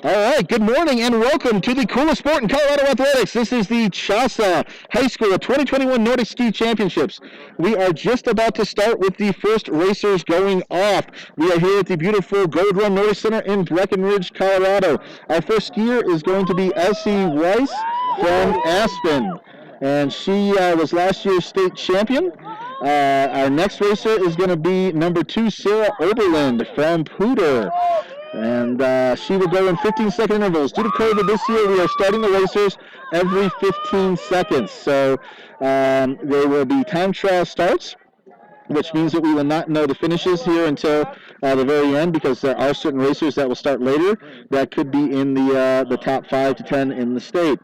All right, good morning and welcome to the coolest sport in Colorado athletics. This is the CHSAA High School 2021 Nordic Ski Championships. We are just about to start with the first racers going off. We are here at the beautiful Gold Run Nordic Center in Breckenridge, Colorado. Our first skier is going to be Elsie Weiss from Aspen, and she was last year's state champion. Our next racer is going to be number 2, Sarah Oberland from Poudre. And she will go in 15-second intervals. Due to COVID this year, we are starting the racers every 15 seconds. So they will be time trial starts, which means that we will not know the finishes here until the very end, because there are certain racers that will start later that could be in the top 5 to 10 in the state.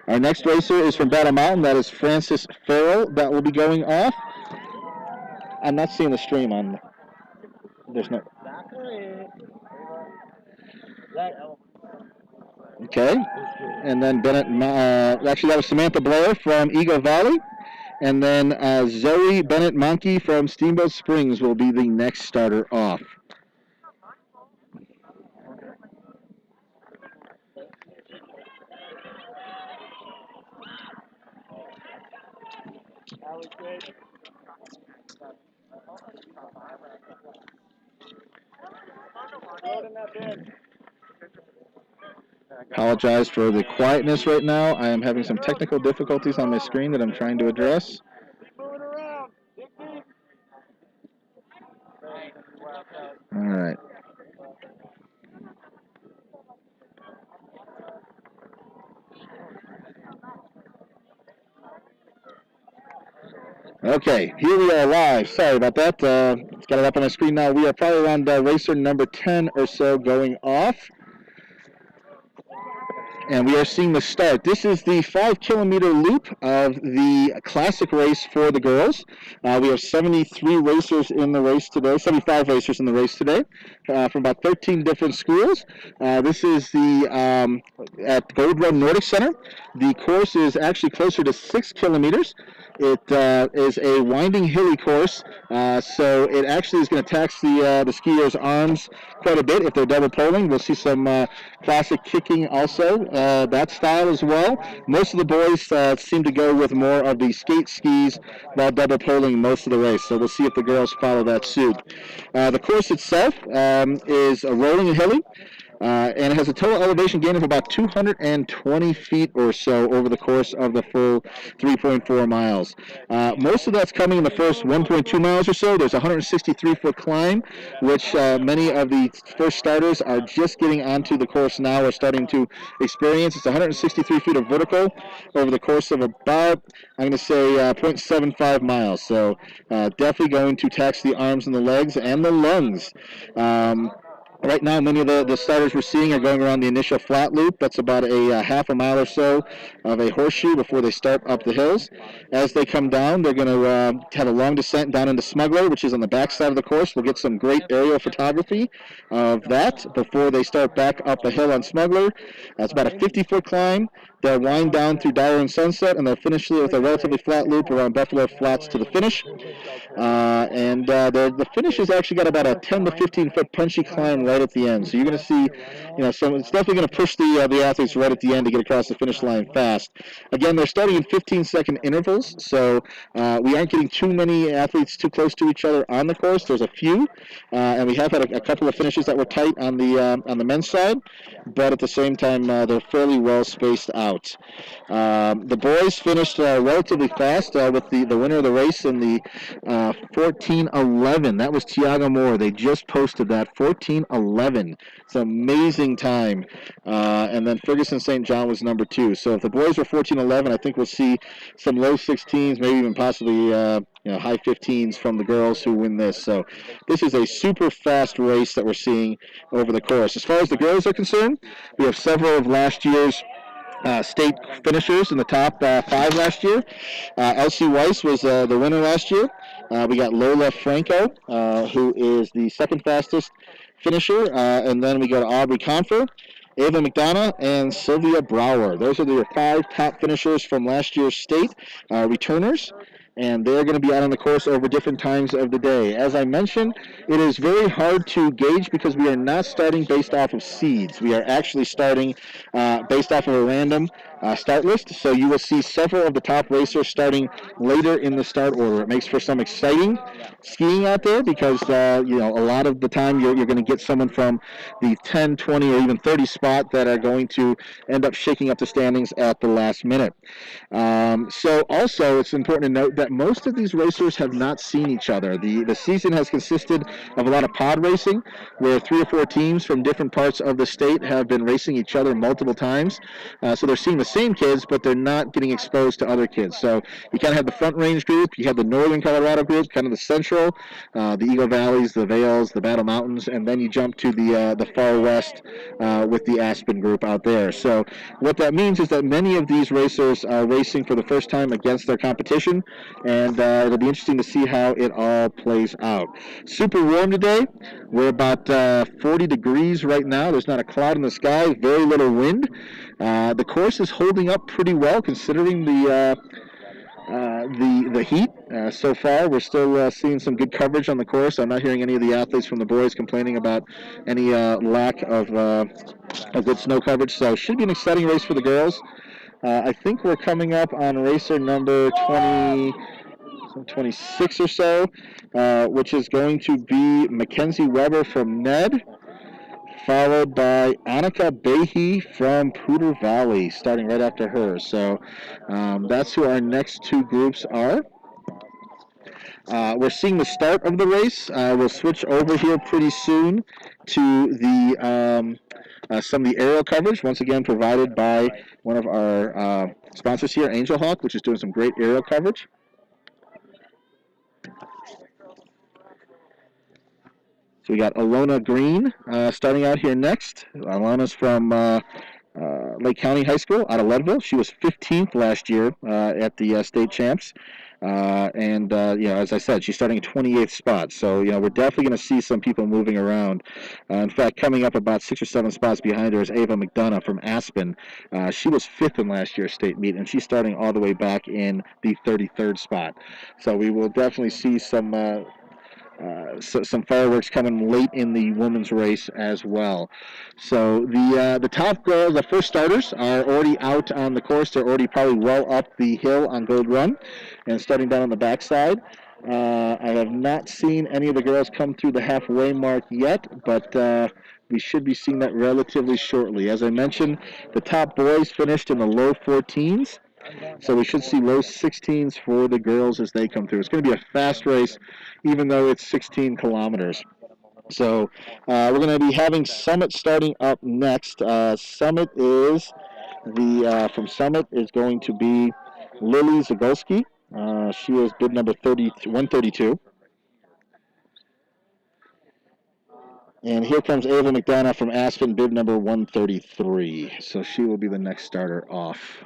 Our next racer is from Battle Mountain. That is Francis Farrell that will be going off. I'm not seeing the stream on. There's no. Okay, and then Bennett, actually that was Samantha Blair from Eagle Valley, and then Zoe Bennett Monkey from Steamboat Springs will be the next starter off. Apologize for the quietness right now. I am having some technical difficulties on my screen that I'm trying to address. All right. Okay, here we are live. Sorry about that. It's got it up on my screen now. We are probably around racer number 10 or so going off. And we are seeing the start. This is the 5-kilometer loop of the classic race for the girls. We have 73 racers in the race today, 75 racers in the race today, from about 13 different schools. This is the at Gold Run Nordic Center. The course is actually closer to 6 kilometers. It is a winding, hilly course, so it actually is going to tax the skiers' arms quite a bit if they're double poling. We'll see some classic kicking also, that style as well. Most of the boys seem to go with more of the skate skis while double poling most of the race, so we'll see if the girls follow that suit. The course itself is rolling and hilly. And it has a total elevation gain of about 220 feet or so over the course of the full 3.4 miles. Most of that's coming in the first 1.2 miles or so. There's a 163-foot climb, which many of the first starters are just getting onto the course now or starting to experience. It's 163 feet of vertical over the course of about, I'm going to say, 0.75 miles. So definitely going to tax the arms and the legs and the lungs. Right now, many of the starters we're seeing are going around the initial flat loop. That's about a half a mile or so of a horseshoe before they start up the hills. As they come down, they're going to have a long descent down into Smuggler, which is on the back side of the course. We'll get some great aerial photography of that before they start back up the hill on Smuggler. It's about a 50-foot climb. They'll wind down through Dyer and Sunset, and they'll finish with a relatively flat loop around Buffalo Flats to the finish. The finish has actually got about a 10 to 15-foot punchy climb right at the end. So you're going to see, so it's definitely going to push the athletes right at the end to get across the finish line fast. Again, they're starting in 15-second intervals, so we aren't getting too many athletes too close to each other on the course. There's a few, and we have had a couple of finishes that were tight on the men's side, but at the same time, they're fairly well spaced out. The boys finished relatively fast with the winner of the race in the 14:11. That was Tiago Moore. They just posted that 14:11. It's an amazing time. And then Ferguson St. John was number 2. So if the boys were 14:11, I think we'll see some low 16s, maybe even possibly high 15s from the girls who win this. So this is a super fast race that we're seeing over the course. As far as the girls are concerned, we have several of last year's state finishers in the top 5 last year. Elsie Weiss was the winner last year. We got Lola Franco, who is the second fastest finisher, and then we go to Aubrey Confer, Ava McDonough, and Sylvia Brower. Those are the 5 top finishers from last year's state returners. and they're going to be out on the course over different times of the day. As I mentioned, it is very hard to gauge because we are not starting based off of seeds. We are actually starting based off of a random start list, so you will see several of the top racers starting later in the start order. It makes for some exciting skiing out there because a lot of the time you're going to get someone from the 10, 20, or even 30 spot that are going to end up shaking up the standings at the last minute. So also it's important to note that most of these racers have not seen each other. The season has consisted of a lot of pod racing where 3 or 4 teams from different parts of the state have been racing each other multiple times. So they're seeing the same kids, but they're not getting exposed to other kids. So you kind of have the Front Range group, you have the Northern Colorado group, kind of the Central, the Eagle Valleys, the Vales, the Battle Mountains, and then you jump to the Far West with the Aspen group out there. So what that means is that many of these racers are racing for the first time against their competition, and it'll be interesting to see how it all plays out. Super warm today. We're about 40 degrees right now. There's not a cloud in the sky, very little wind. The course is holding up pretty well considering the heat. So far, we're still seeing some good coverage on the course. I'm not hearing any of the athletes from the boys complaining about any lack of a good snow coverage. So it should be an exciting race for the girls. I think we're coming up on racer number 26 or so, which is going to be Mackenzie Weber from Ned, followed by Annika Behe from Poudre Valley, starting right after her. So that's who our next 2 groups are. We're seeing the start of the race. We'll switch over here pretty soon to the some of the aerial coverage, once again provided by one of our sponsors here, Angel Hawk, which is doing some great aerial coverage. So we got Alona Green starting out here next. Alona's from Lake County High School out of Leadville. She was 15th last year at the state champs. As I said, she's starting at 28th spot. So, we're definitely going to see some people moving around. In fact, coming up about 6 or 7 spots behind her is Ava McDonough from Aspen. She was 5th in last year's state meet, and she's starting all the way back in the 33rd spot. So we will definitely see some fireworks coming late in the women's race as well. So the top girls, the first starters, are already out on the course. They're already probably well up the hill on Gold Run and starting down on the backside. I have not seen any of the girls come through the halfway mark yet, but we should be seeing that relatively shortly. As I mentioned, the top boys finished in the low 14s. So we should see low 16s for the girls as they come through. It's going to be a fast race, even though it's 16 kilometers. So we're going to be having Summit starting up next. Summit is from Summit is going to be Lily Zagolski. She is bid number 132. And here comes Ava McDonough from Aspen, bid number 133. So she will be the next starter off.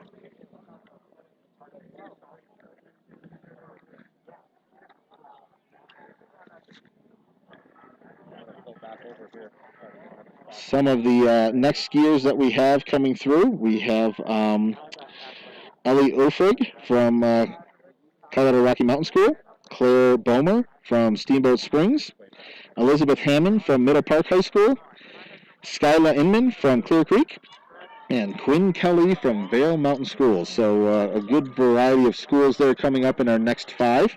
Some of the next skiers that we have coming through, we have Ellie Ofrig from Colorado Rocky Mountain School, Claire Bomer from Steamboat Springs, Elizabeth Hammond from Middle Park High School, Skyla Inman from Clear Creek, and Quinn Kelly from Vail Mountain School. So a good variety of schools there coming up in our next 5.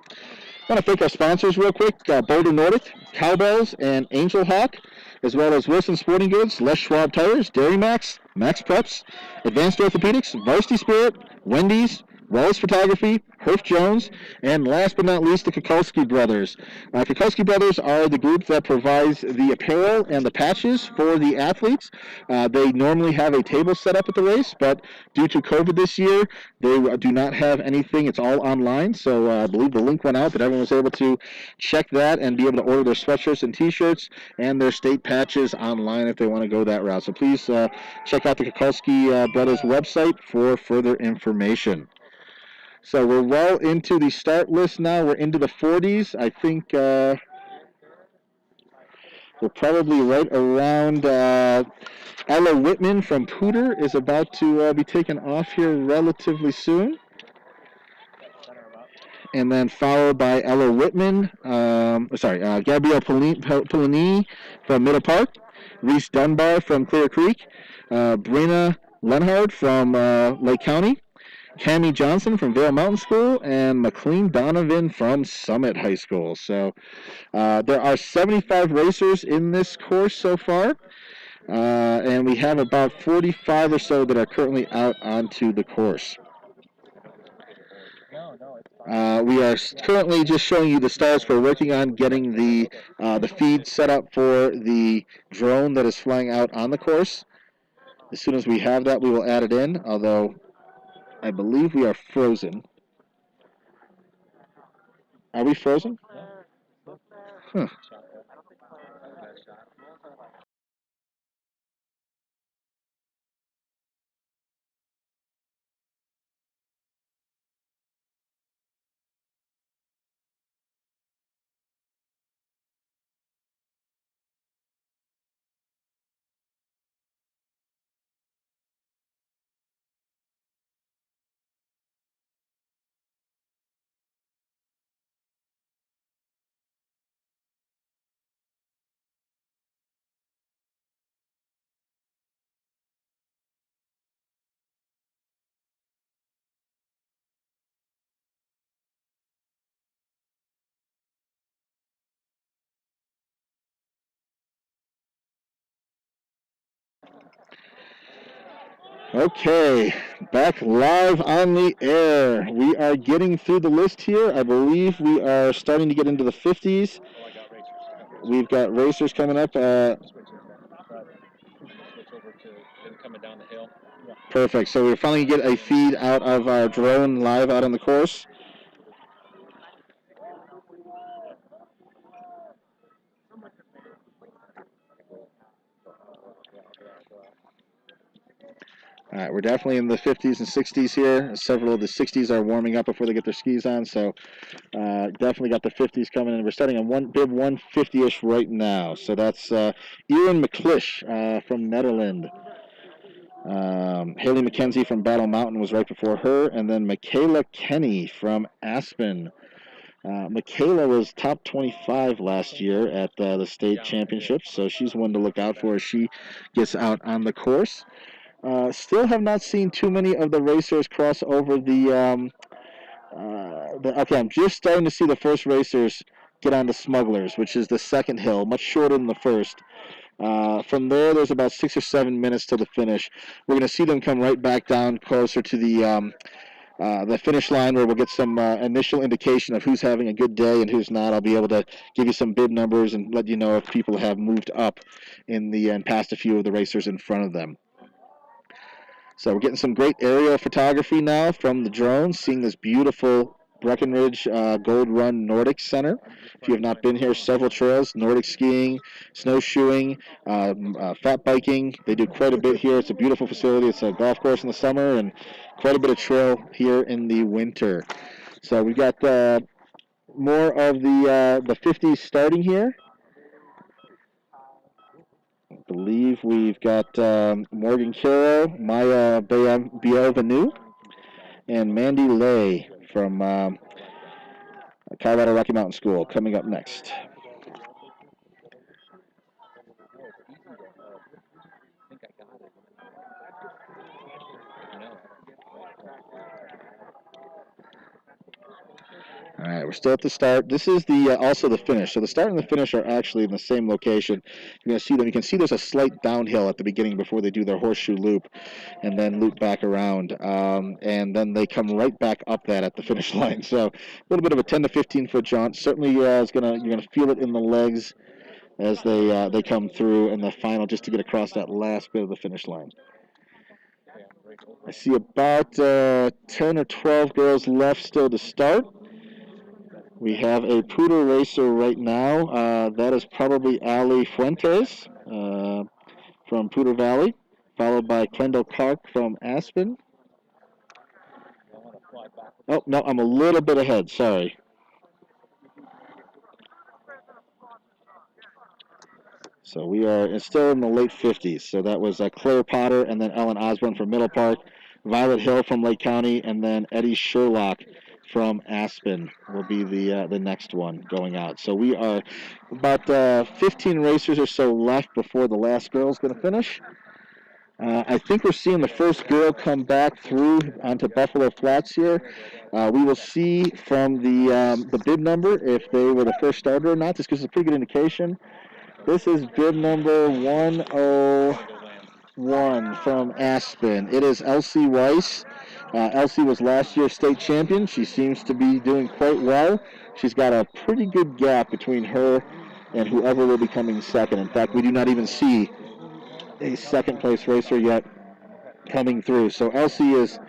I want to thank our sponsors real quick, Boulder Nordic, Cowbells, and Angel Hawk, as well as Wilson Sporting Goods, Les Schwab Tires, Dairy Max, Max Preps, Advanced Orthopedics, Varsity Spirit, Wendy's, Wallace Photography, Herf Jones, and last but not least, the Kukulski Brothers. Kukulski Brothers are the group that provides the apparel and the patches for the athletes. They normally have a table set up at the race, but due to COVID this year, they do not have anything. It's all online, so I believe the link went out that everyone was able to check that and be able to order their sweatshirts and T-shirts and their state patches online if they want to go that route. So please check out the Kukulski Brothers website for further information. So we're well into the start list now. We're into the 40s. I think we're probably right around Ella Whitman from Poudre is about to be taken off here relatively soon. and then followed by Ella Whitman, Gabrielle Polini from Middle Park, Reese Dunbar from Clear Creek, Brina Lenhard from Lake County, Cammie Johnson from Vail Mountain School, and McLean Donovan from Summit High School. So there are 75 racers in this course so far, and we have about 45 or so that are currently out onto the course. We are currently just showing you the stalls. We're working on getting the feed set up for the drone that is flying out on the course. As soon as we have that, we will add it in, although I believe we are frozen. Are we frozen? Huh. Okay, back live on the air. We are getting through the list here. I believe we are starting to get into the 50s. We've got racers coming up. Perfect. So we're finally get a feed out of our drone live out on the course. All right, we're definitely in the 50s and 60s here. Several of the 60s are warming up before they get their skis on, so definitely got the 50s coming in. We're starting on one bib 150-ish right now. So that's Ewan McClish from Netherlands. Haley McKenzie from Battle Mountain was right before her, and then Michaela Kenny from Aspen. Michaela was top 25 last year at the state championships, so she's one to look out for as she gets out on the course. Still have not seen too many of the racers cross over okay, I'm just starting to see the first racers get on the Smugglers, which is the second hill, much shorter than the first. From there's about 6 or 7 minutes to the finish. We're going to see them come right back down closer to the finish line, where we'll get some initial indication of who's having a good day and who's not. I'll be able to give you some bib numbers and let you know if people have moved up and passed a few of the racers in front of them. So we're getting some great aerial photography now from the drone, seeing this beautiful Breckenridge Gold Run Nordic Center. If you have not been here, several trails, Nordic skiing, snowshoeing, fat biking. They do quite a bit here. It's a beautiful facility. It's a golf course in the summer and quite a bit of trail here in the winter. So we've got more of the 50s starting here. I believe we've got Morgan Caro, Maya Bienvenue, and Mandy Lay from Colorado Rocky Mountain School coming up next. All right, we're still at the start. This is the also the finish. So the start and the finish are actually in the same location. You're going to see them. You can see there's a slight downhill at the beginning before they do their horseshoe loop, and then loop back around, and then they come right back up that at the finish line. So a little bit of a 10 to 15 foot jaunt. Certainly, you're gonna feel it in the legs as they come through in the final, just to get across that last bit of the finish line. I see about 10 or 12 girls left still to start. We have a poodle racer right now. That is probably Ali Fuentes from Poudre Valley, followed by Kendall Clark from Aspen. Oh, no, I'm a little bit ahead. Sorry. So it's still in the late 50s. So that was Claire Potter and then Ellen Osborne from Middle Park, Violet Hill from Lake County, and then Eddie Sherlock from Aspen will be the next one going out. So we are about 15 racers or so left before the last girl is going to finish. I think we're seeing the first girl come back through onto Buffalo Flats here. We will see from the bib number if they were the first starter or not. This gives us a pretty good indication. This is bib number 101 from Aspen. It is Elsie Weiss. Elsie was last year's state champion. She seems to be doing quite well. She's got a pretty good gap between her and whoever will be coming second. In fact, we do not even see a second place racer yet coming through. So Elsie is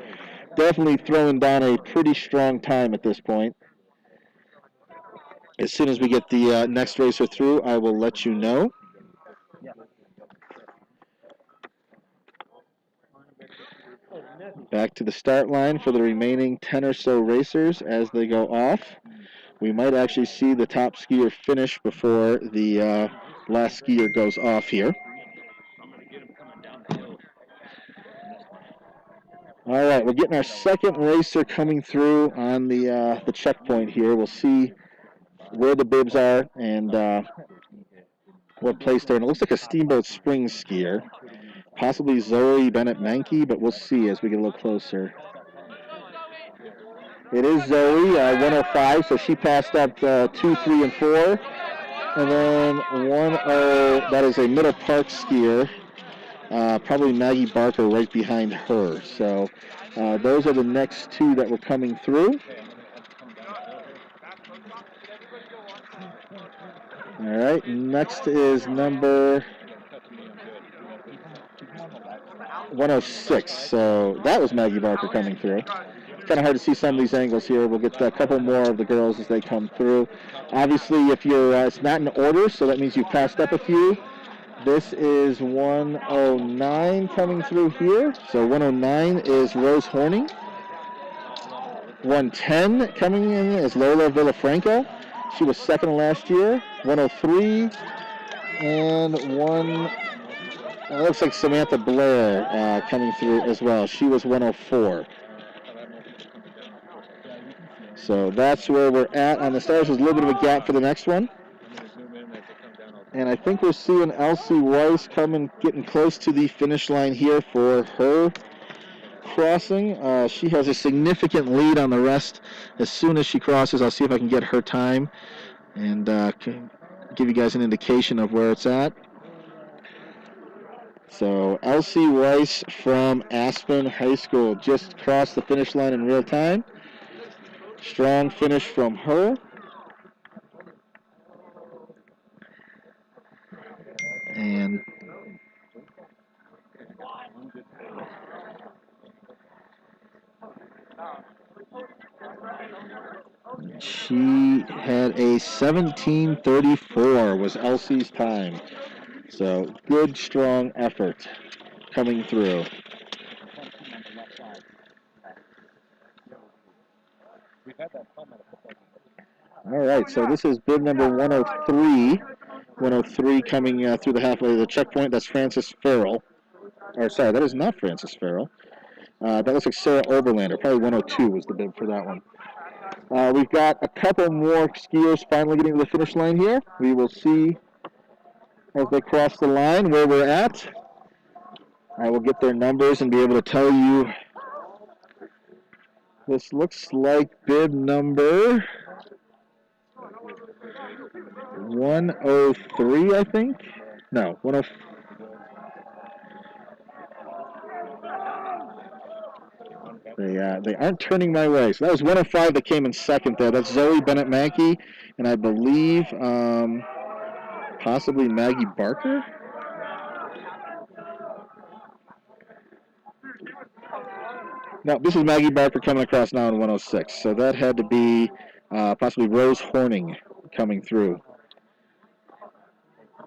definitely throwing down a pretty strong time at this point. As soon as we get the next racer through, I will let you know. Back to the start line for the remaining 10 or so racers as they go off. We might actually see the top skier finish before the last skier goes off here. All right, we're getting our second racer coming through on the checkpoint here. We'll see where the bibs are and what place they're in. It looks like a Steamboat Springs skier, possibly Zoe Bennett Mankey, but we'll see as we get a little closer. It is Zoe, 105, so she passed up 2, 3, and 4. And then 1-0, that is a Middle Park skier, probably Maggie Barker right behind her. So those are the next two that were coming through. All right, next is number 106. So that was Maggie Barker coming through. Kind of hard to see some of these angles here. We'll get a couple more of the girls as they come through. Obviously, if you're, it's not in order, so that means you've passed up a few. This is 109 coming through here. So 109 is Rose Horning. 110 coming in is Lola Villafranca. She was second last year. 103 and one. It looks like Samantha Blair coming through as well. She was 104. So that's where we're at on the stars. There's a little bit of a gap for the next one. And I think we're seeing Elsie Weiss getting close to the finish line here for her crossing. She has a significant lead on the rest. As soon as she crosses, I'll see if I can get her time and give you guys an indication of where it's at. So Elsie Weiss from Aspen High School just crossed the finish line in real time. Strong finish from her. And she had a 17:34 was Elsie's time. So good, strong effort coming through. All right, so this is bib number 103. 103 coming through the halfway of the checkpoint. That's Frances Farrell. Or sorry, that is not Frances Farrell. That looks like Sarah Oberlander. Probably 102 was the bib for that one. We've got a couple more skiers finally getting to the finish line here. We will see as they cross the line where we're at. I will get their numbers and be able to tell you. This looks like bib number 103, I think. No, 104. They aren't turning my way. So that was 105 that came in second there. That's Zoe Bennett Mankey, and I believe possibly Maggie Barker. No, this is Maggie Barker coming across now in 106. So that had to be possibly Rose Horning coming through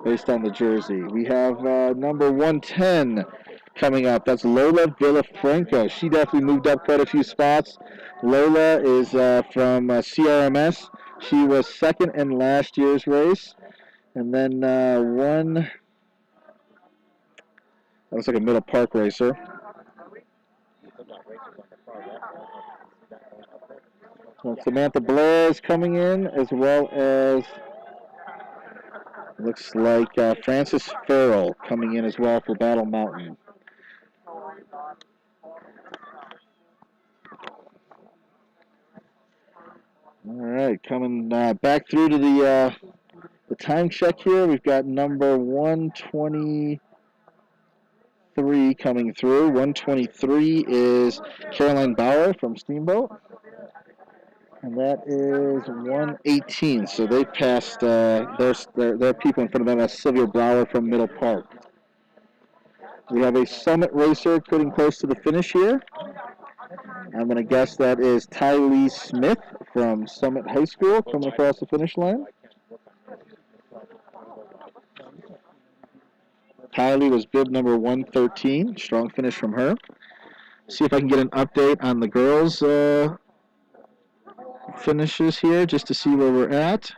based on the jersey. We have number 110 coming up. That's Lola Villafranca. She definitely moved up quite a few spots. Lola is from CRMS. She was second in last year's race. And then that looks like a Middle Park racer. Samantha Blair is coming in, as well as looks like Frances Farrell coming in as well for Battle Mountain. All right, coming back through to the time check here. We've got number 123 coming through. 123 is Caroline Bauer from Steamboat. And that is 118. So they passed their people in front of them. That's Sylvia Brower from Middle Park. We have a Summit racer getting close to the finish here. I'm going to guess that is Tylee Smith from Summit High School coming across the finish line. Tylee was bib number 113. Strong finish from her. See if I can get an update on the girls' finishes here just to see where we're at.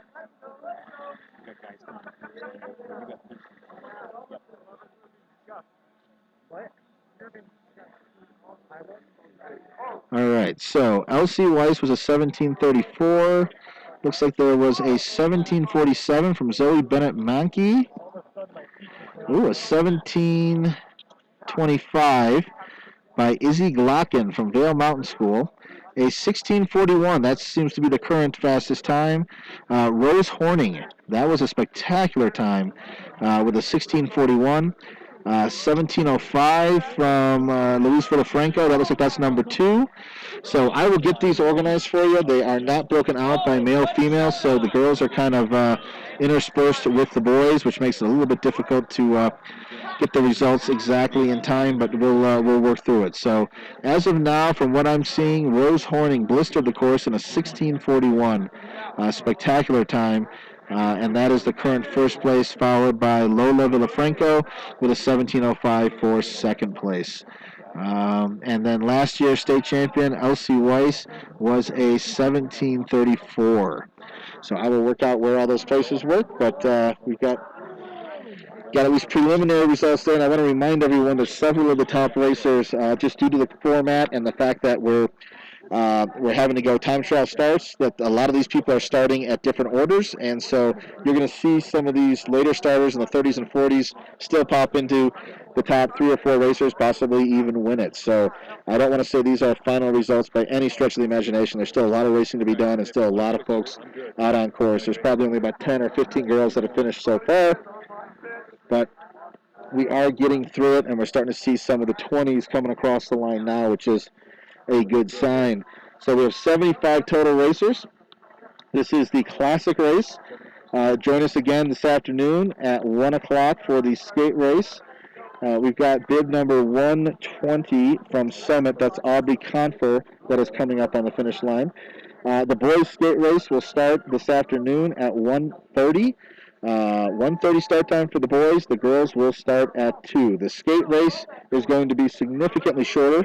All right, so Elsie Weiss was a 17:34. Looks like there was a 17:47 from Zoe Bennett Mankey. Ooh, a 17:25 by Izzy Glocken from Vail Mountain School. A 16:41, that seems to be the current fastest time. Rose Horning, that was a spectacular time with a 16:41. 17:05 from Lola Villafranca. That looks like that's number 2. So I will get these organized for you. They are not broken out by male, female, so the girls are kind of interspersed with the boys, which makes it a little bit difficult to get the results exactly in time, but we'll work through it. So as of now, from what I'm seeing, Rose Horning blistered the course in a 16:41. Spectacular time. And that is the current first place, followed by Lola Villafranca with a 17:05 for second place. And then last year's state champion, Elsie Weiss, was a 17:34. So I will work out where all those places work, but we've got at least preliminary results there. And I want to remind everyone that several of the top racers, just due to the format and the fact that we're having to go time trial starts, that a lot of these people are starting at different orders, and so you're going to see some of these later starters in the 30s and 40s still pop into the top 3 or 4 racers, possibly even win it. So I don't want to say these are final results by any stretch of the imagination. There's still a lot of racing to be done and still a lot of folks out on course. There's probably only about 10 or 15 girls that have finished so far, but we are getting through it, and we're starting to see some of the 20s coming across the line now, which is a good sign. So we have 75 total racers. This is the classic race. Join us again this afternoon at 1 o'clock for the skate race. We've got bib number 120 from Summit. That's Aubrey Confer that is coming up on the finish line. The boys skate race will start this afternoon at 1:30. 1:30 start time for the boys. The girls will start at 2. The skate race is going to be significantly shorter.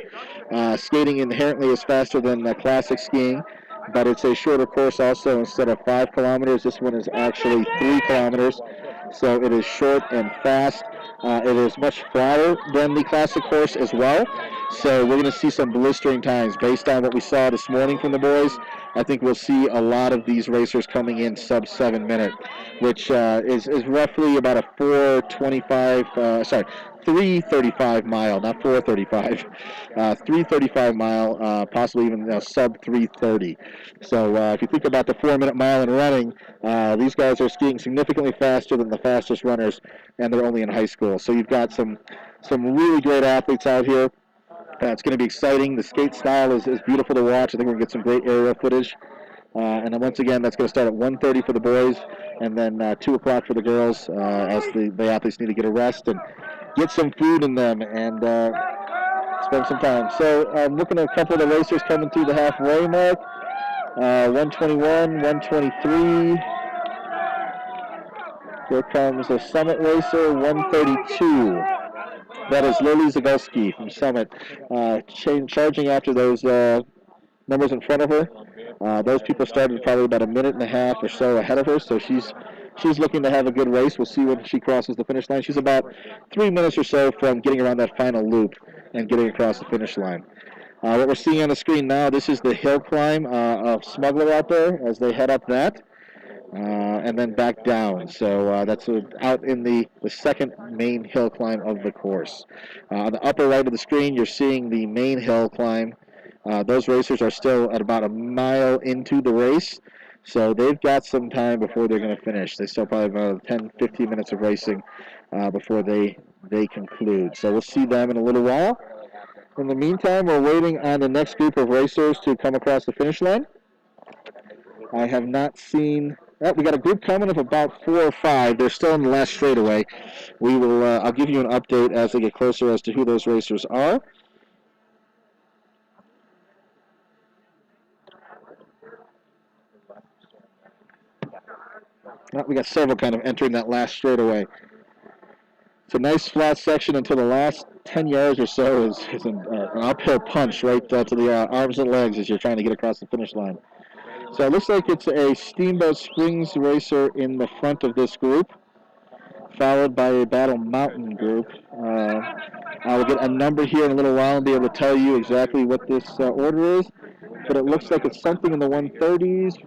Skating inherently is faster than classic skiing, but it's a shorter course also. Instead of 5 kilometers, this one is actually 3 kilometers. So it is short and fast. It is much flatter than the classic course as well. So we're going to see some blistering times based on what we saw this morning from the boys. I think we'll see a lot of these racers coming in sub 7 minute, which is roughly about a 3:35 mile, not 4:35, 3:35 mile, possibly even sub 3:30. So if you think about the 4-minute mile in running, these guys are skiing significantly faster than the fastest runners, and they're only in high school. So you've got some really great athletes out here. It's going to be exciting. The skate style is beautiful to watch. I think we're going to get some great aerial footage. And then once again, that's going to start at 1:30 for the boys, and then 2 o'clock for the girls, as the athletes need to get a rest and get some food in them and spend some time. So I'm looking at a couple of the racers coming through the halfway mark. 121, 123. Here comes a Summit racer, 132. That is Lily Zagulski from Summit, charging after those numbers in front of her. Those people started probably about a minute and a half or so ahead of her, so she's looking to have a good race. We'll see when she crosses the finish line. She's about 3 minutes or so from getting around that final loop and getting across the finish line. What we're seeing on the screen now, this is the hill climb of Smuggler out there as they head up that. And then back down. So that's out in the second main hill climb of the course. On the upper right of the screen, you're seeing the main hill climb. Those racers are still at about a mile into the race, so they've got some time before they're going to finish. They still probably have about 10, 15 minutes of racing before they conclude. So we'll see them in a little while. In the meantime, we're waiting on the next group of racers to come across the finish line. I have not seen... we got a group coming of about 4 or 5. They're still in the last straightaway. We will. I'll give you an update as they get closer as to who those racers are. We got several kind of entering that last straightaway. It's a nice flat section until the last 10 yards or so is an uphill punch right to the arms and legs as you're trying to get across the finish line. So it looks like it's a Steamboat Springs racer in the front of this group, followed by a Battle Mountain group. I will get a number here in a little while and be able to tell you exactly what this order is, but it looks like it's something in the 130s,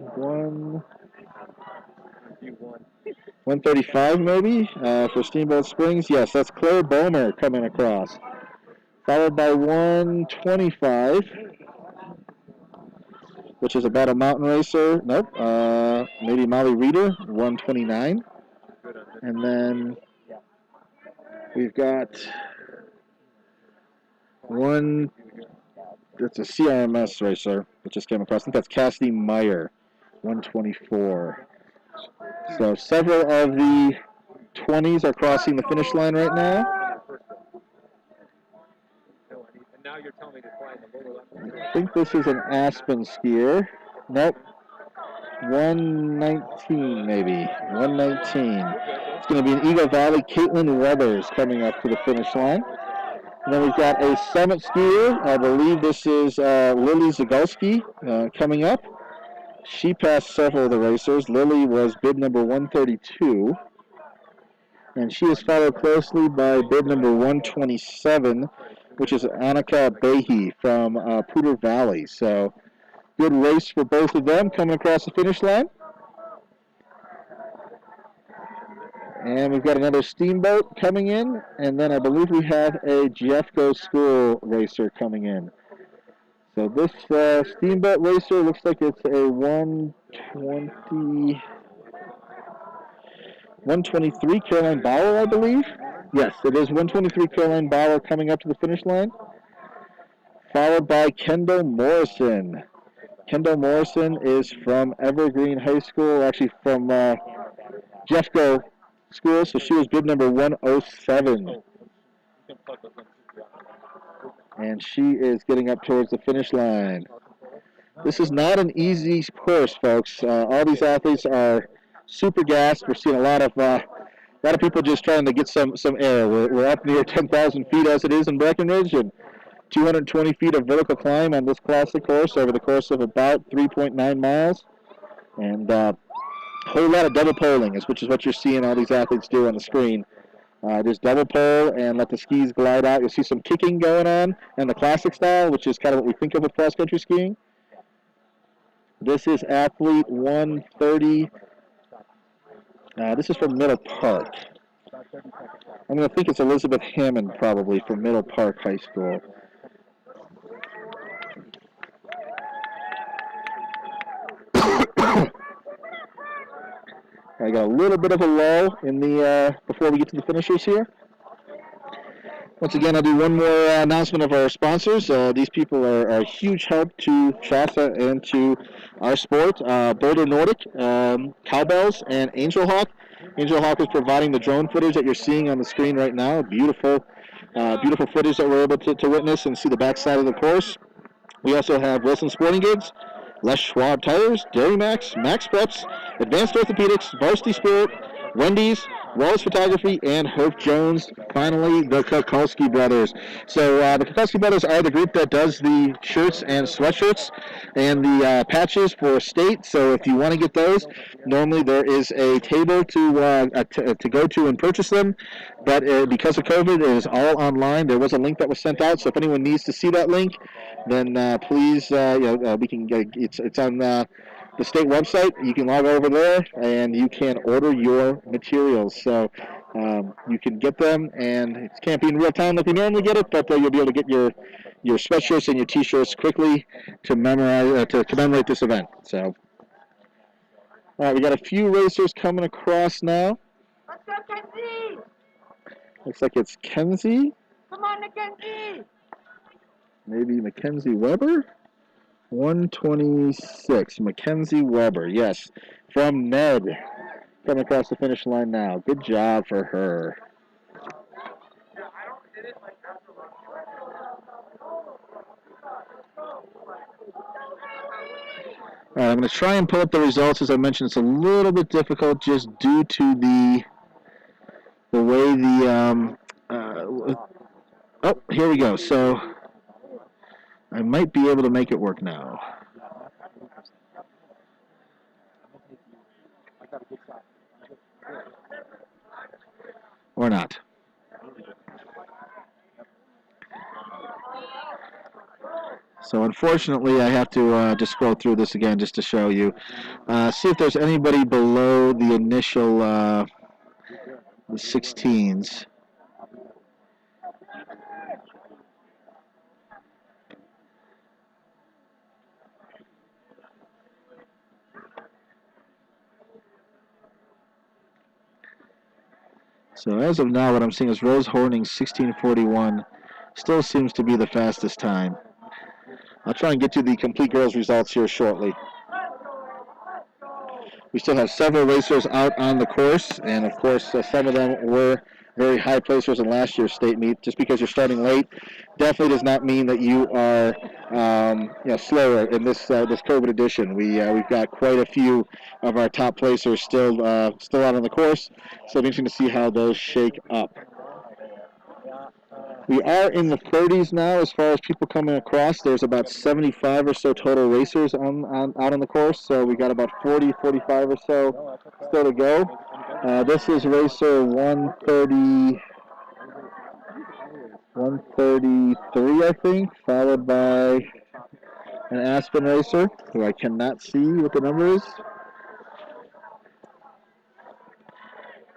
135 maybe for Steamboat Springs. Yes, that's Claire Bomer coming across, followed by 125, which is a Battle Mountain racer. Nope, maybe Molly Reeder, 129. And then we've got one, that's a CRMS racer that just came across. I think that's Cassidy Meyer, 124. So several of the 20s are crossing the finish line right now. I think this is an Aspen skier. Nope. 119 maybe. 119. It's going to be an Eagle Valley. Caitlin Weathers coming up to the finish line. And then we've got a Summit skier. I believe this is Lily Zagulski coming up. She passed several of the racers. Lily was bib number 132. And she is followed closely by bib number 127, which is Annika Behe from Poudre Valley. So good race for both of them coming across the finish line. And we've got another Steamboat coming in, and then I believe we have a Jeffco School racer coming in. So this Steamboat racer looks like it's a 123 Caroline Bauer, I believe. Yes, it is 123 Caroline Bauer coming up to the finish line, followed by Kendall Morrison. Kendall Morrison is from Evergreen High School, actually from Jeffco School, so she was bib number 107. And she is getting up towards the finish line. This is not an easy course, folks. All these athletes are super gassed. We're seeing a lot of people just trying to get some air. We're up near 10,000 feet as it is in Breckenridge, and 220 feet of vertical climb on this classic course over the course of about 3.9 miles. And a whole lot of double poling, which is what you're seeing all these athletes do on the screen. Just double pole and let the skis glide out. You'll see some kicking going on in the classic style, which is kind of what we think of with cross-country skiing. This is athlete 130. This is from Middle Park. I'm going to think it's Elizabeth Hammond, probably, from Middle Park High School. I got a little bit of a lull in the before we get to the finishers here. Once again, I'll do one more announcement of our sponsors. These people are a huge help to CHSAA and to our sport. Boulder Nordic, Cowbells, and Angel Hawk. Angel Hawk is providing the drone footage that you're seeing on the screen right now. Beautiful footage that we're able to witness and see the backside of the course. We also have Wilson Sporting Goods, Les Schwab Tires, Dairy Max, Max Preps, Advanced Orthopedics, Varsity Spirit, Wendy's, Wallace Photography, and Hope Jones. Finally, the Kukulski brothers. So the Kukulski brothers are the group that does the shirts and sweatshirts and the patches for state. So if you want to get those, normally there is a table to go to and purchase them. But because of COVID, it is all online. There was a link that was sent out. So if anyone needs to see that link, then please, we can. It's on the state website. You can log over there and you can order your materials. So you can get them, and it can't be in real time like you normally get it, but you'll be able to get your sweatshirts and your T-shirts quickly to commemorate this event. So, all right, we got a few racers coming across now. Let's go, Kenzie! Looks like it's Kenzie. Come on, Mackenzie! Maybe Mackenzie Weber. 126, Mackenzie Weber, yes, from Ned, coming across the finish line now. Good job for her. All right, I'm going to try and pull up the results. As I mentioned, it's a little bit difficult just due to the way oh, here we go. So I might be able to make it work now. Or not. So unfortunately, I have to just scroll through this again just to show you. See if there's anybody below the initial the 16s. So as of now, what I'm seeing is Rose Horning 16:41 still seems to be the fastest time. I'll try and get you the complete girls results here shortly. We still have several racers out on the course, and of course some of them were very high placers in last year's state meet. Just because you're starting late definitely does not mean that you are slower in this COVID edition. We've got quite a few of our top placers still out on the course, so it's interesting to see how those shake up. We are in the 30s now as far as people coming across. There's about 75 or so total racers out on the course, so we got about 40, 45 or so still to go. This is racer 133, I think, followed by an Aspen racer, who I cannot see what the number is.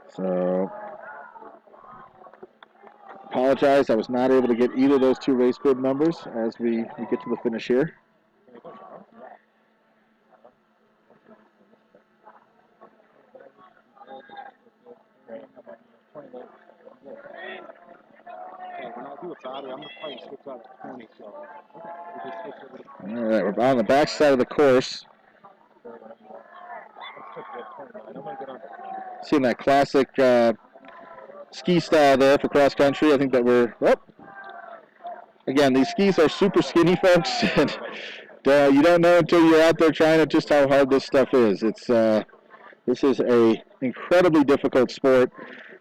So, apologize, I was not able to get either of those two race bib numbers as we get to the finish here. All right, we're on the back side of the course. Seeing that classic ski style there for cross country. I think that again, these skis are super skinny, folks, and you don't know until you're out there trying it just how hard this stuff is. This is a incredibly difficult sport.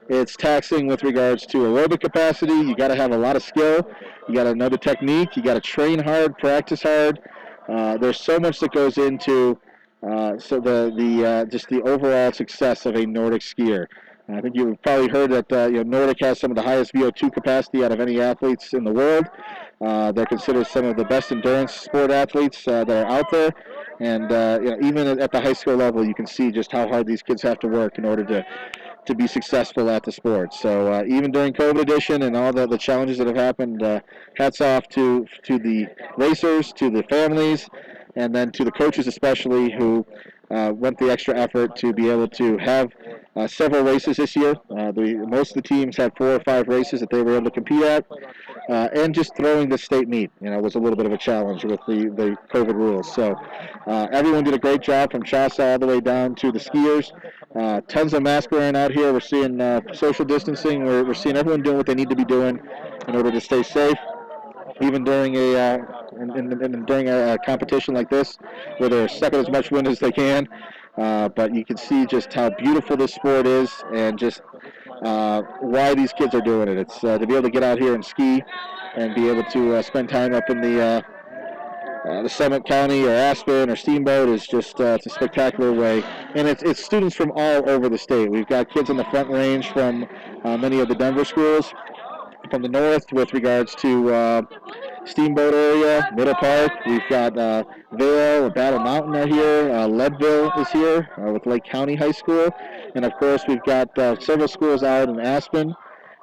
It's taxing with regards to aerobic capacity. You got to have a lot of skill. You got to know the technique. You got to train hard, practice hard. There's so much that goes into just the overall success of a Nordic skier. I think you've probably heard that Nordic has some of the highest VO2 capacity out of any athletes in the world. They're considered some of the best endurance sport athletes that are out there. And even at the high school level, you can see just how hard these kids have to work in order to be successful at the sport. So even during COVID edition and all the challenges that have happened, hats off to the racers, to the families, and then to the coaches especially who went the extra effort to be able to have several races this year. Most of the teams had 4 or 5 races that they were able to compete at, and just throwing the state meet, was a little bit of a challenge with the COVID rules. So everyone did a great job from CHSAA all the way down to the skiers. Tons of mask wearing out here. We're seeing social distancing. We're seeing everyone doing what they need to be doing in order to stay safe, even during during a competition like this, where they're sucking as much wind as they can. But you can see just how beautiful this sport is and just why these kids are doing it. It's to be able to get out here and ski and be able to spend time up in the Summit County or Aspen or Steamboat is just it's a spectacular way. And it's students from all over the state. We've got kids in the Front Range from many of the Denver schools, from the north with regards to Steamboat area, Middle Park. We've got Vail and Battle Mountain are here. Leadville is here with Lake County High School. And, of course, we've got several schools out in Aspen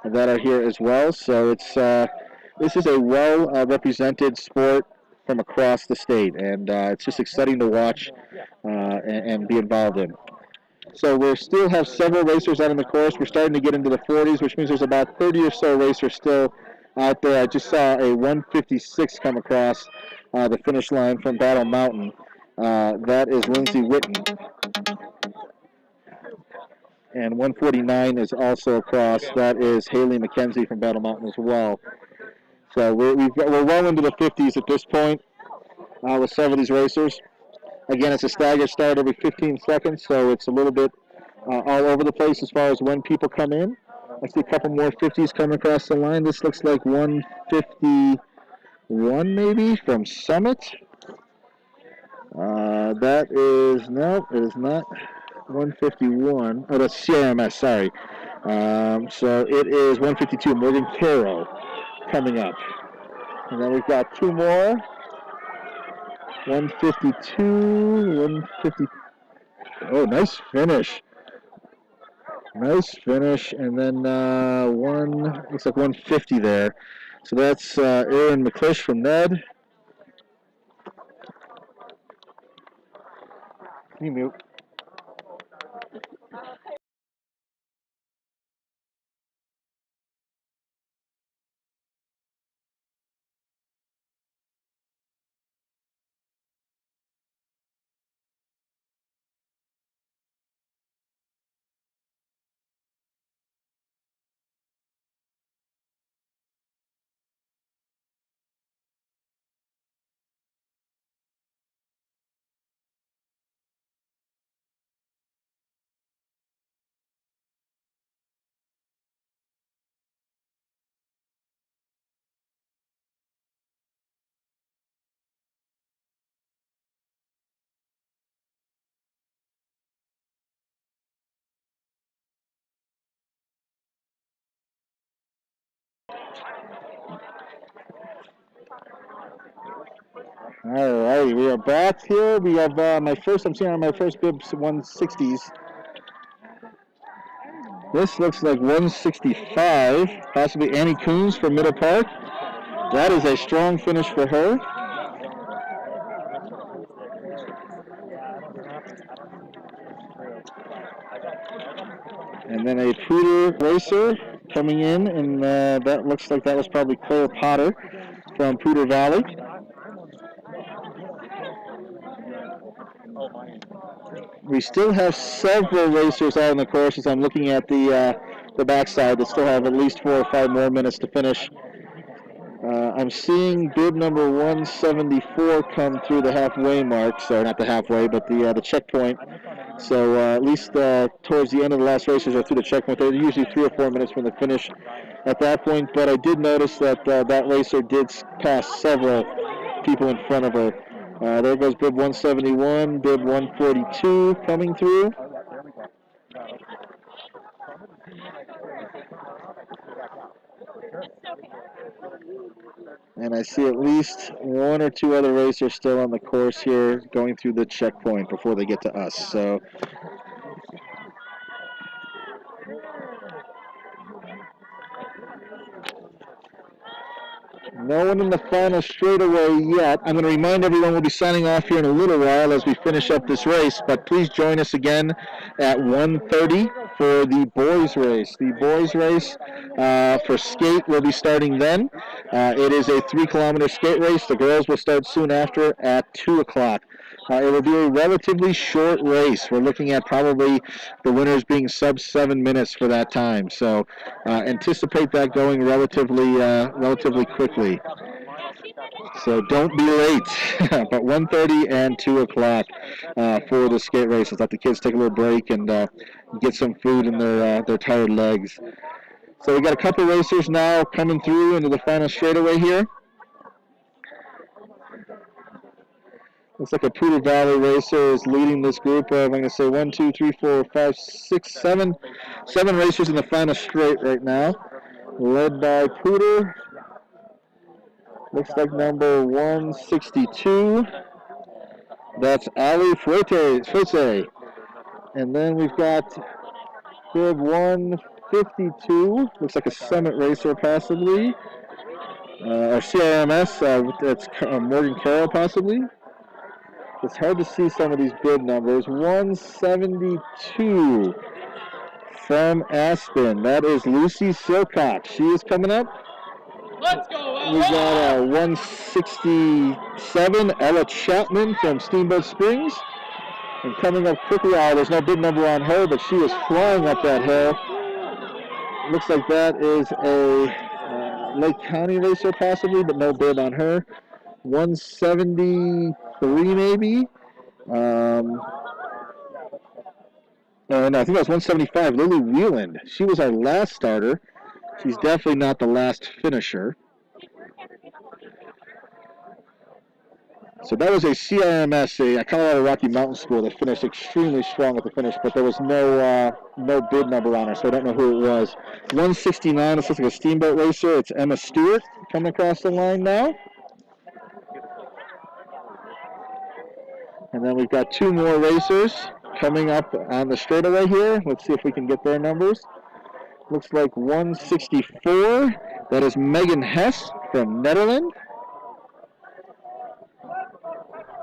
that are here as well. So this is a well-represented sport from across the state. And it's just exciting to watch and be involved in. So we still have several racers out on the course. We're starting to get into the 40s, which means there's about 30 or so racers still out there. I just saw a 156 come across the finish line from Battle Mountain. That is Lindsay Whitten. And 149 is also across. That is Haley McKenzie from Battle Mountain as well. So we're well into the 50s at this point with several of these racers. Again, it's a staggered start every 15 seconds, so it's a little bit all over the place as far as when people come in. I see a couple more 50s coming across the line. This looks like 151 maybe from Summit. That is, no, it is not 151. Oh, that's CRMS, sorry. So it is 152, Morgan Caro coming up. And then we've got two more. 152, 150. Oh, nice finish. Nice finish. And then looks like 150 there. So that's Aaron McClish from Ned. Can you mute? All right, we are back here. We have I'm seeing on my first bib 160s. This looks like 165, possibly Annie Coons from Middle Park. That is a strong finish for her. And then a Poudre racer coming in, and that looks like that was probably Claire Potter from Poudre Valley. We still have several racers out on the course as I'm looking at the backside that still have at least 4 or 5 more minutes to finish. I'm seeing bib number 174 come through the halfway mark, so not the halfway, but the checkpoint. So at least towards the end of the last races are through the checkpoint. They're usually 3 or 4 minutes from the finish at that point, but I did notice that that racer did pass several people in front of her. There goes bib 171, bib 142 coming through. And I see at least 1 or 2 other racers still on the course here going through the checkpoint before they get to us. So no one in the final straightaway yet. I'm going to remind everyone we'll be signing off here in a little while as we finish up this race, but please join us again at 1:30 for the boys race. The boys race for skate will be starting then. It is a 3-kilometer skate race. The girls will start soon after at 2 o'clock. It will be a relatively short race. We're looking at probably the winners being sub 7 minutes for that time. So anticipate that going relatively quickly. So don't be late. But 1:30 and 2 o'clock for the skate races. Let the kids take a little break and get some food in their tired legs. So we got a couple racers now coming through into the final straightaway here. Looks like a Poudre Valley racer is leading this group of, I'm going to say 1, 2, 3, 4, 5, 6, 7. 7 racers in the final straight right now. Led by Poudre. Looks like number 162. That's Ali Fuerte. And then we've got bib 152. Looks like a Summit racer possibly. Or CRMS. That's Morgan Carroll possibly. It's hard to see some of these bid numbers. 172 from Aspen. That is Lucy Silcock. She is coming up. Let's go, We got 167, Ella Chapman from Steamboat Springs. And coming up quickly, there's no bid number on her, but she is flying up that hill. Looks like that is a Lake County racer possibly, but no bid on her. 173 maybe. No, I think that was 175, Lily Wheeland. She was our last starter. She's definitely not the last finisher. So that was a CRMS, a Colorado Rocky Mountain School that finished extremely strong at the finish, but there was no bid number on her, so I don't know who it was. 169, this looks like a Steamboat racer. It's Emma Stewart coming across the line now. And then we've got 2 more racers coming up on the straightaway here. Let's see if we can get their numbers. Looks like 164. That is Megan Hess from Netherlands.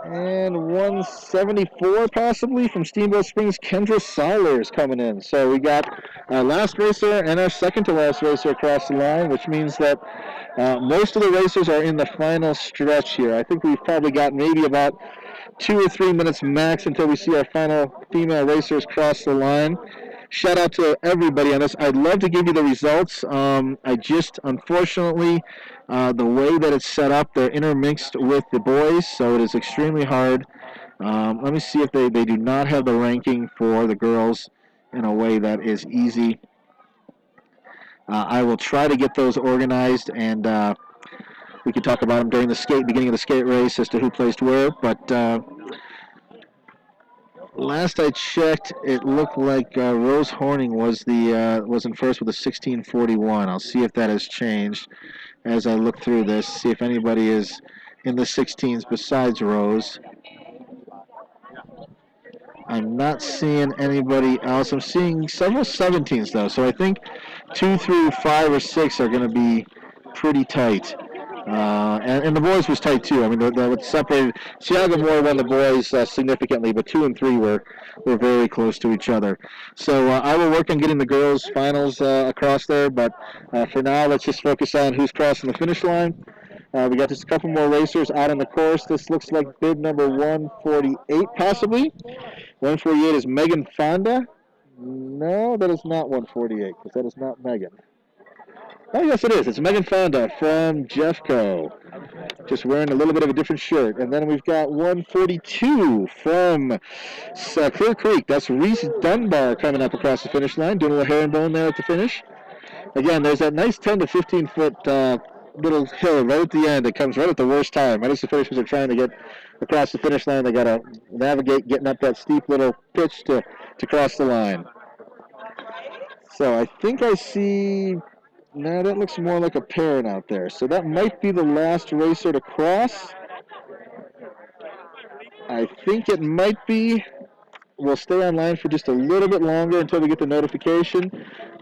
And 174 possibly from Steamboat Springs, Kendra Seiler is coming in. So we got our last racer and our second to last racer across the line, which means that most of the racers are in the final stretch here. I think we've probably got maybe about 2 or 3 minutes max until we see our final female racers cross the line. Shout out to everybody on this. I'd love to give you the results. I just, unfortunately, the way that it's set up, they're intermixed with the boys, so it is extremely hard. Let me see if they do not have the ranking for the girls in a way that is easy. I will try to get those organized, and we can talk about them during the beginning of the skate race as to who placed where, but last I checked, it looked like Rose Horning was in first with a 16:41. I'll see if that has changed as I look through this, see if anybody is in the 16s besides Rose. I'm not seeing anybody else. I'm seeing several 17s though, so I think 2 through 5 or 6 are going to be pretty tight. And the boys was tight too. I mean, they were separated. Chiaga Moore won the boys significantly, but 2 and 3 were very close to each other. So I will work on getting the girls' finals across there, but for now, let's just focus on who's crossing the finish line. We got just a couple more racers out on the course. This looks like bid number 148, possibly. 148 is Megan Fonda. No, that is not 148, because that is not Megan. Oh, yes, it is. It's Megan Fonda from Jeffco. Just wearing a little bit of a different shirt. And then we've got 142 from Clear Creek. That's Reese Dunbar coming up across the finish line, doing a little herringbone there at the finish. Again, there's that nice 10 to 15-foot little hill right at the end that comes right at the worst time. Right as the finishers are trying to get across the finish line, they got to navigate getting up that steep little pitch to cross the line. So I think I see... No, that looks more like a parent out there. So that might be the last racer to cross. I think it might be. We'll stay online for just a little bit longer until we get the notification.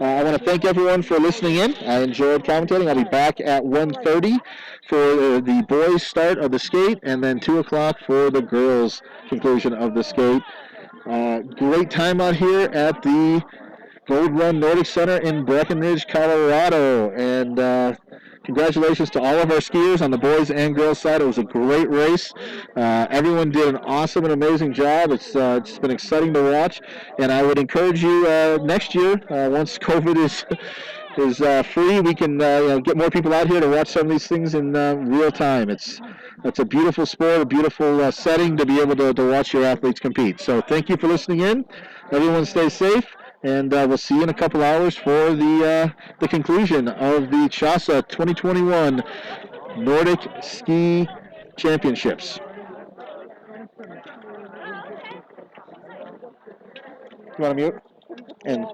I want to thank everyone for listening in. I enjoyed commentating. I'll be back at 1:30 for the boys' start of the skate, and then 2 o'clock for the girls' conclusion of the skate. Great time out here at the Gold Run Nordic Center in Breckenridge, Colorado. And congratulations to all of our skiers on the boys and girls side. It was a great race. Everyone did an awesome and amazing job. It's been exciting to watch. And I would encourage you next year, once COVID is free. We can get more people out here to watch some of these things in real time. It's a beautiful sport, a beautiful setting to be able to watch your athletes compete. So thank you for listening in. Everyone stay safe, and we'll see you in a couple hours for the conclusion of the CHSAA 2021 Nordic Ski Championships. You want to mute? And